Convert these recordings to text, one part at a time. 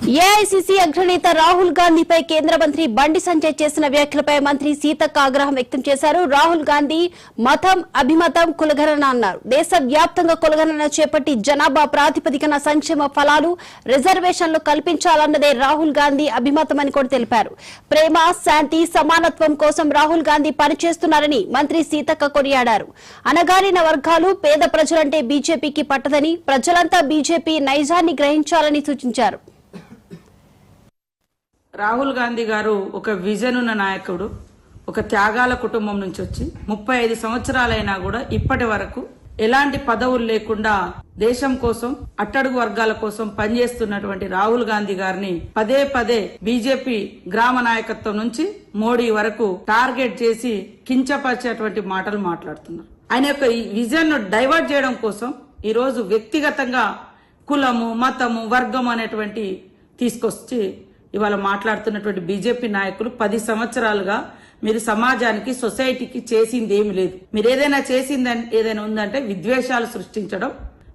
AICC అగ్రనేత రాహుల్ గాంధీపై కేంద్ర మంత్రి బండి సంజయ్ చేసిన వ్యాఖ్యలపై మంత్రి సీతక్క ఆగ్రహం వ్యక్తం చేశారు. రాహుల్ గాంధీ మతం అభిమతం కులగణన అన్నారు. దేశవ్యాప్తంగా కులగణన చేపట్టి జనాభా ప్రాతిపదికన సంక్షేమ ఫలాలు రిజర్వేషన్లు కల్పించాలన్నదే రాహుల్ గాంధీ అభిమతమని కూడా తెలిపారు. ప్రేమ, శాంతి, సమానత్వం కోసం రాహుల్ గాంధీ పనిచేస్తున్నారని మంత్రి సీతక్క కొనియాడారు. అనగారిన వర్గాలు, పేద ప్రజలంటే బీజేపీకి పట్టదని, ప్రజలంతా బీజేపీ నైజాన్ని గ్రహించాలని సూచించారు. రాహుల్ గాంధీ గారు ఒక విజన్ ఉన్న నాయకుడు. ఒక త్యాగాల కుటుంబం నుంచి వచ్చి 35 సంవత్సరాలైనా కూడా ఇప్పటి వరకు ఎలాంటి పదవులు లేకుండా దేశం కోసం, అట్టడుగు వర్గాల కోసం పనిచేస్తున్నటువంటి రాహుల్ గాంధీ గారిని పదే పదే బీజేపీ గ్రామ నాయకత్వం నుంచి మోడీ వరకు టార్గెట్ చేసి కించపరిచేటువంటి మాటలు మాట్లాడుతున్నారు. ఆయన యొక్క విజన్ ను డైవర్ట్ చేయడం కోసం ఈ రోజు వ్యక్తిగతంగా కులము, మతము, వర్గం అనేటువంటి తీసుకొచ్చి ఇవాళ మాట్లాడుతున్నటువంటి బీజేపీ నాయకులు 10 సంవత్సరాలుగా మీరు సమాజానికి, సొసైటీకి చేసింది ఏమి లేదు. మీరు ఏదైనా ఉందంటే విద్వేషాలు సృష్టించడం,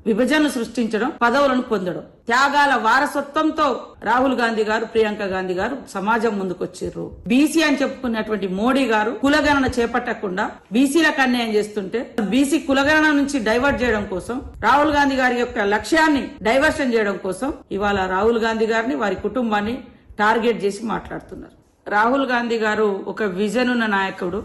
విభజనలు సృష్టించడం, పదవులను పొందడం. త్యాగాల వారసత్వంతో రాహుల్ గాంధీ గారు, ప్రియాంక గాంధీ గారు సమాజం ముందుకొచ్చారు. బీసీ అని చెప్పుకున్నటువంటి మోడీ గారు కులగణన చేపట్టకుండా బీసీలకు అన్యాయం చేస్తుంటే బీసీ కులగణన నుంచి డైవర్ట్ చేయడం కోసం, రాహుల్ గాంధీ గారి యొక్క లక్ష్యాన్ని డైవర్షన్ చేయడం కోసం ఇవాళ రాహుల్ గాంధీ గారిని, వారి కుటుంబాన్ని టార్గెట్ చేసి మాట్లాడుతున్నారు. రాహుల్ గాంధీ గారు ఒక విజన్ ఉన్న నాయకుడు.